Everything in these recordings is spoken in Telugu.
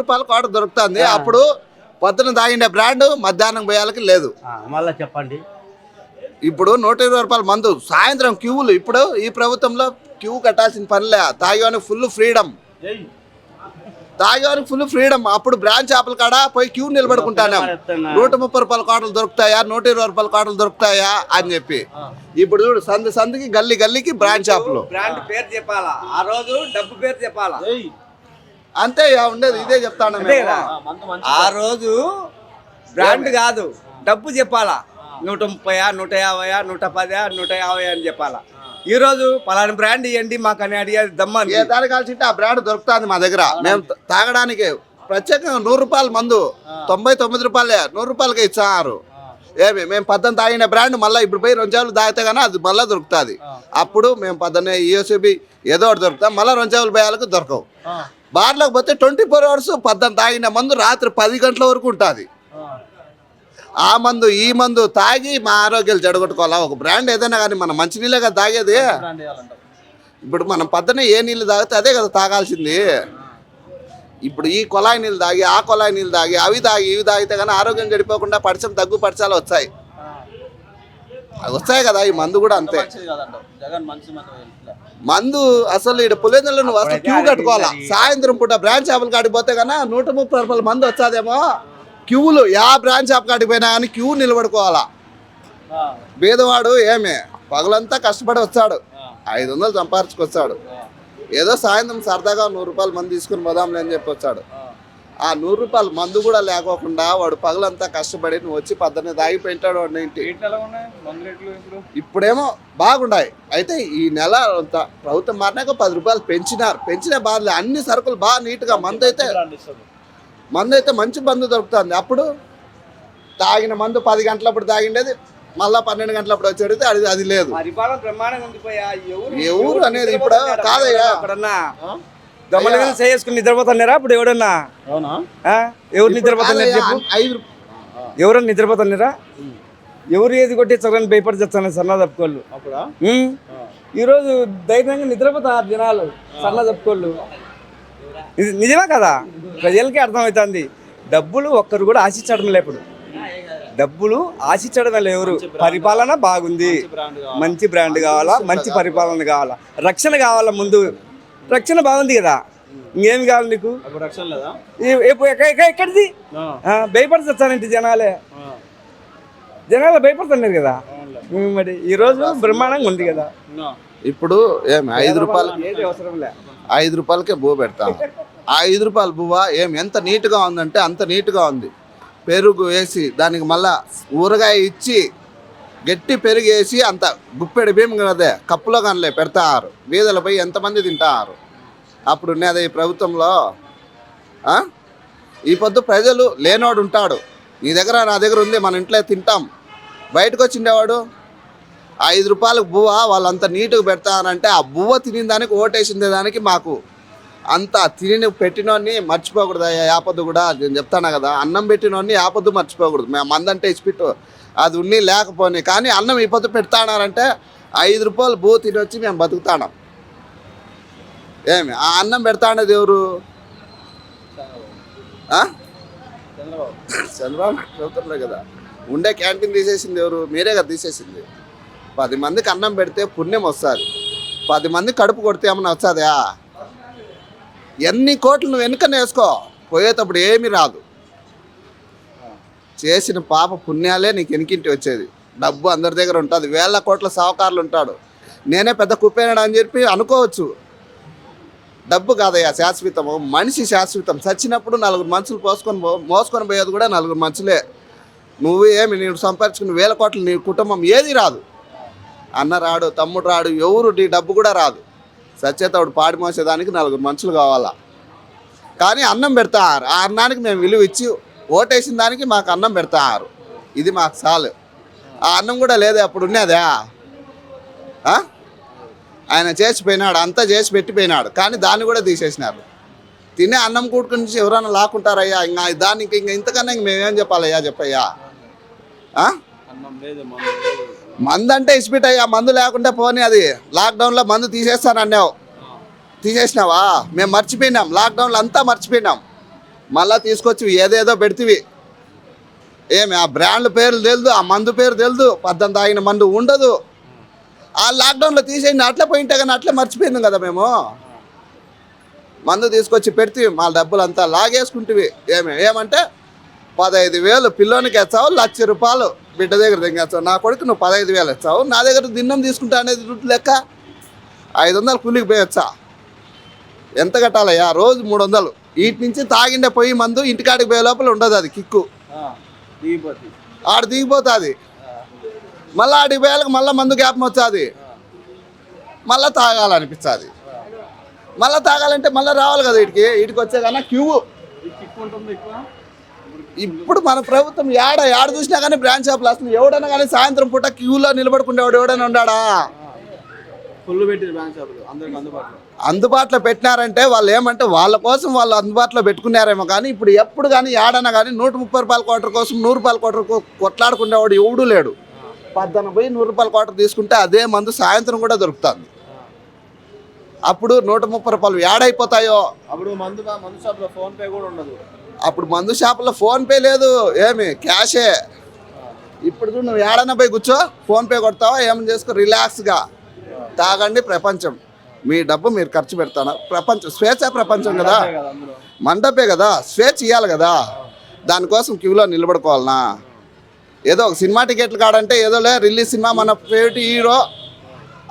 రూపాయల క్వార్టర్ దొరుకుతుంది. అప్పుడు పొద్దున తాగిండే బ్రాండ్ మధ్యాహ్నం పోయాలకి లేదు. మళ్ళీ చెప్పండి. ఇప్పుడు 120 రూపాయల మందు సాయంత్రం క్యూలు. ఇప్పుడు ఈ ప్రభుత్వంలో క్యూ కట్టాల్సిన పనిలే. తాగేవానికి ఫుల్ ఫ్రీడమ్. అప్పుడు బ్రాంచ్ షాపుల కాడ పోయి క్యూ నిలబడుకుంటాను. 130 రూపాయల క్వార్టర్లు దొరుకుతాయా, 120 రూపాయల క్వార్టర్లు దొరుకుతాయా అని చెప్పి. ఇప్పుడు చూడు సందుకి గల్లీకి బ్రాంచ్ షాపులు. బ్రాండ్ పేరు చెప్పాలా, ఆ రోజు డబ్బు పేరు చెప్పాలా, అంతే ఉండేది. ఇదే చెప్తాను. ఆ రోజు బ్రాండ్ కాదు డబ్బు చెప్పాలా. 130, 150, 110, 150 అని చెప్పాలా. ఈ రోజు పలానా బ్రాండ్ ఇవ్వండి మాకు అని అడిగేది దమ్మని. ఏ దాని కాల్సింటే ఆ బ్రాండ్ దొరుకుతుంది మా దగ్గర. మేము తాగడానికి ప్రత్యేకంగా 100 రూపాయల మందు 99 రూపాయలే 100 రూపాయలకే ఇచ్చారు. మేము పద్దెని తాగిన బ్రాండ్ మళ్ళీ ఇప్పుడు పోయి 2 చేపలు తాగితే కానీ అది మళ్ళీ దొరుకుతుంది. అప్పుడు మేము పద్దెనే ఈఎస్బి ఏదో ఒకటి దొరుకుతాం. మళ్ళీ 2 చేపలు పోయాలకు దొరకవు. బార్లోకి పోతే 24 అవర్స్ పద్దెని తాగిన మందు రాత్రి 10 గంటల వరకు ఉంటుంది. ఆ మందు ఈ మందు తాగి మా ఆరోగ్యాలు చెడగొట్టుకోవాలా. ఒక బ్రాండ్ ఏదైనా కానీ మనం మంచినీళ్ళే కదా తాగేది. ఇప్పుడు మనం పద్దనే ఏ నీళ్ళు తాగితే అదే కదా తాగాల్సింది. ఇప్పుడు ఈ కొలాయి నీళ్ళు తాగి ఆ కొలాయి నీళ్ళు తాగి అవి తాగితే కానీ ఆరోగ్యం చెడిపోకుండా పడిచాలు వస్తాయి కదా. ఈ మందు కూడా అంతే. మందు అసలు ఇక్కడ పులివెందులలో నువ్వు అసలు క్యూ కట్టుకోవాలా. సాయంత్రం పూట బ్రాంచ్ షాపులు కాడికి పోతే కన్నా 130 రూపాయల మందు వచ్చేదేమో. క్యూలు బ్రాంచ్ షాప్ కాడికి పోయినా కానీ క్యూ నిలబడుకోవాలా. బీదవాడు పగలంతా కష్టపడి వచ్చాడు, 500 సంపాదించుకొచ్చాడు. ఏదో సాయంత్రం సరదాగా 100 రూపాయల మందు తీసుకుని పోదాంలే అని చెప్పి వచ్చాడు. ఆ 100 రూపాయల మందు కూడా లేకోకుండా వాడు పగలంతా కష్టపడి నువ్వు వచ్చి పద్దనే తాగిపోయింటాడు. వాడిని ఇప్పుడేమో బాగుండాయి. అయితే ఈ నెల ప్రభుత్వం మారినాక 10 రూపాయలు పెంచిన బాధలే. అన్ని సరుకులు బాగా నీట్గా మందు అయితే మంచి మందు దొరుకుతుంది. అప్పుడు తాగిన మందు 10 గంటలప్పుడు తాగిండేది మళ్ళా 12 గంటలప్పుడు వచ్చేది అది లేదు. ఎవరు అనేది ఇప్పుడు కాదయ్యా. చేసుకుని నిద్రపోతున్నారా ఇప్పుడు ఎవడన్నా? ఎవరు నిద్రపోతున్నారు చెప్పు. ఎవరన్నా నిద్రపోతున్నారా? ఎవరు ఏది కొట్టించాలని భయపడి తెచ్చాను సన్నా తప్పుకోళ్ళు. ఈరోజు ధైర్యంగా నిద్రపోతారు జనాలు, సన్నా తప్పుకోళ్ళు. ఇది నిజమే కదా, ప్రజలకి అర్థమవుతుంది. డబ్బులు ఒక్కరు కూడా ఆశించడం లేప్పుడు. డబ్బులు ఆశించడం ఎవరు. పరిపాలన బాగుంది, మంచి బ్రాండ్ కావాలా, మంచి పరిపాలన కావాలా, రక్షణ కావాలా. ముందు రక్షణ బాగుంది కదా, ఇంకేమి కావాలి నీకు? ఎక్కడిది భయపడుతానంటే జనాలు భయపడుతున్నారు కదా. మరి ఈరోజు బ్రహ్మాండంగా ఉంది కదా. ఇప్పుడు 5 రూపాయలు 5 రూపాయలకే బువ్వ పెడతాం. ఆ 5 రూపాయల బువ్వ ఎంత నీట్గా ఉందంటే అంత నీట్గా ఉంది. పెరుగు వేసి దానికి మళ్ళా ఊరగాయ ఇచ్చి గట్టి పెరుగు వేసి అంత గుప్పెడు బియ్యం కదే కప్పులో కానీ పెడతారు. వీధులపై ఎంతమంది తింటారు. అప్పుడు ఉన్నది ఈ ప్రభుత్వంలో. ఈ పొద్దు ప్రజలు లేనోడు ఉంటాడు, నీ దగ్గర నా దగ్గర ఉంది, మన ఇంట్లో తింటాం. బయటకు వచ్చిండేవాడు 5 రూపాయలకు బువ్వ వాళ్ళంత నీట్గా పెడతానంటే ఆ బువ్వ తిని దానికి ఓటేసిందే దానికి మాకు అంత తిని పెట్టినోడిని మర్చిపోకూడదు. యాపద్దు కూడా నేను చెప్తాను కదా, అన్నం పెట్టినోడిని యాపద్దు మర్చిపోకూడదు. మేము మందంటే ఇచ్చిపెట్టు అది ఉన్ని లేకపోయి కానీ అన్నం ఈ పొద్దు పెడతానారంటే 5 రూపాయలు బువ్వ తినొచ్చి మేము బతుకుతాం. ఆ అన్నం పెడతానేది ఎవరు? చంద్రబాబు చెబుతున్నారు కదా. ఉండే క్యాంటీన్ తీసేసింది ఎవరు? మీరే కదా తీసేసింది. 10 మందికి అన్నం పెడితే పుణ్యం వస్తుంది. 10 మంది కడుపు కొడితే ఏమన్నా వస్తుందా? ఎన్ని కోట్లు నువ్వు వెనుకనే వేసుకో, పోయేటప్పుడు ఏమీ రాదు. చేసిన పాప పుణ్యాలే నీకు వెనుకింటి వచ్చేది. డబ్బు అందరి దగ్గర ఉంటుంది, 1000 కోట్ల సావుకారులు ఉంటాడు. నేనే పెద్ద కుప్పేనాడు అని చెప్పి అనుకోవచ్చు. డబ్బు కాదయ్యా శాశ్వతము, మనిషి శాశ్వతం. చచ్చినప్పుడు 4 మనుషులు మోసుకొని పోయేది కూడా 4 మనుషులే. నీవు సంపాదించుకుని 1000 కోట్లు నీ కుటుంబం ఏది రాదు. అన్న రాడు, తమ్ముడు రాడు, ఎవరు నీ డబ్బు కూడా రాదు. సచ్చేతోడు పాడి మోసేదానికి 4 మనుషులు కావాలా. కానీ అన్నం పెడతారు. ఆ అన్నానికి మేము విలువ ఇచ్చి ఓటేసిన దానికి మాకు అన్నం పెడతారు. ఇది మాకు చాలు. ఆ అన్నం కూడా లేదే అప్పుడు ఉన్నదా? ఆయన చేసిపోయినాడు, అంతా చేసి పెట్టిపోయినాడు. కానీ దాన్ని కూడా తీసేసినారు. తినే అన్నం కూడుకుని నుంచి ఎవరైనా లాక్కుంటారయ్యా. ఇంకా దానికి ఇంతకన్నా మేమేం చెప్పాలయ్యా చెప్పయ్యా. మందు అంటే ఇసిపెట్టయ్యా, మందు లేకుంటే పోనీ. అది లాక్డౌన్లో మందు తీసేస్తానన్నావు, తీసేసినావా? మేము మర్చిపోయినాం, లాక్డౌన్లో అంతా మర్చిపోయినాం. మళ్ళా తీసుకొచ్చి ఏదేదో పెడితివి. ఏమి ఆ బ్రాండ్ల పేర్లు తెలుదు, ఆ మందు పేరు తెలుదు, 18 తాగిన మందు ఉండదు. ఆ లాక్డౌన్లో తీసేయండి, అట్లే పోయింటే కానీ అట్లే మర్చిపోయింది కదా మేము. మందు తీసుకొచ్చి పెడితే మా డబ్బులు అంతా లాగేసుకుంటువి. ఏమంటే 15,000 పిల్లోనికి ఇచ్చావు, 1,00,000 రూపాయలు బిడ్డ దగ్గర దింగేస్తావు. నా కొడుకు నువ్వు 15,000 ఇచ్చావు, నా దగ్గర దిన్నం తీసుకుంటా అనేది లెక్క. 500 కూలికి పోయొచ్చా? ఎంత కట్టాలయ్యా? రోజు 300. వీటి నుంచి తాగిండే పోయి మందు ఇంటికాడికి పోయే లోపల ఉండదు, అది కిక్కు ఆడ దిగిపోతుంది. మళ్ళీ ఆడికి పోయాలకు మళ్ళీ మందు జ్ఞాపకం వచ్చాది, మళ్ళీ తాగాలనిపిస్తుంది. మళ్ళీ తాగాలంటే మళ్ళీ రావాలి కదా వీటికి వచ్చే కన్నా క్యూ. ఇప్పుడు మన ప్రభుత్వం ఏడ చూసినా కానీ బ్రాంచ్ షాపులు వస్తుంది. ఎవడైనా కానీ సాయంత్రం పూట క్యూలో నిలబడుకునేవాడు ఎవడైనా ఉన్నాడా? అందుబాటులో పెట్టినారంటే వాళ్ళు ఏమంటే వాళ్ళ కోసం వాళ్ళు అందుబాటులో పెట్టుకున్నారేమో. కానీ ఇప్పుడు ఎప్పుడు కానీ ఏడన్నా కానీ 130 రూపాయల క్వార్టర్ కోసం 100 రూపాయల క్వార్టర్ కొట్లాడుకునేవాడు ఎవడూ లేడు. 18 పోయి 100 రూపాయల క్వార్టర్ తీసుకుంటే అదే మందు సాయంత్రం కూడా దొరుకుతుంది. అప్పుడు 130 రూపాయలు ఏడైపోతాయో. అప్పుడు మందు షాప్లో ఫోన్ పే కూడా ఉండదు. అప్పుడు మందు షాపులో ఫోన్పే లేదు, ఏమి క్యాషే. ఇప్పుడు నువ్వు ఏడన్నా పోయి కూర్చో, ఫోన్పే కొడతావా, ఏమని చేసుకో, రిలాక్స్గా తాగండి. ప్రపంచం మీ డబ్బు మీరు ఖర్చు పెడతాను. ప్రపంచం స్వేచ్ఛ ప్రపంచం కదా, మండపే కదా, స్వేచ్ఛ ఇవ్వాలి కదా. దానికోసం క్యూలో నిలబడుకోవాలనా? ఏదో ఒక సినిమా టికెట్లు కాడంటే ఏదోలే రిలీజ్ సినిమా మన ఫేవరెట్ హీరో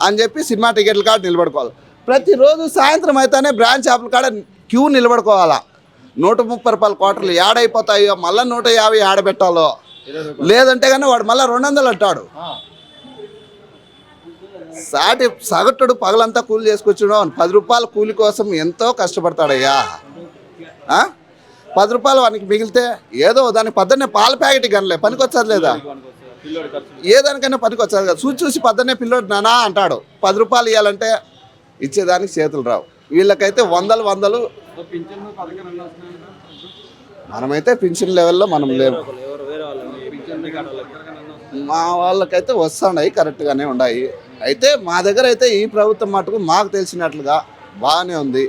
అని చెప్పి సినిమా టికెట్ల కాడ నిలబడుకోవాలి. ప్రతిరోజు సాయంత్రం అయితేనే బ్రాంచ్ షాపుల కాడ క్యూ నిలబడుకోవాలా. 130 రూపాయల క్వార్టర్లు ఏడైపోతాయో, మళ్ళీ 150 ఆడబెట్టాలో. లేదంటే కానీ వాడు మళ్ళీ 200 అంటాడు. సగటుడు పగలంతా కూలి చేసుకొచ్చున్నావు. 10 రూపాయల కూలి కోసం ఎంతో కష్టపడతాడయ్యా. 10 రూపాయలు వానికి మిగిలితే ఏదో దానికి పొద్దున్నే పాల ప్యాకెట్ కనలే పనికొచ్చదు లేదా? ఏదానికైనా పనికొచ్చదు కదా. చూసి పొద్దున్నే పిల్లోడు నానా అంటాడు. 10 రూపాయలు ఇవ్వాలంటే ఇచ్చేదానికి చేతులు రావు. వీళ్ళకైతే వందలు. మనమైతే పింఛన్ లెవెల్లో మనం లేము. మా వాళ్ళకైతే వస్తున్నాయి, కరెక్ట్గానే ఉన్నాయి. అయితే మా దగ్గర అయితే ఈ ప్రభుత్వం మటుకు మాకు తెలిసినట్లుగా బాగానే ఉంది.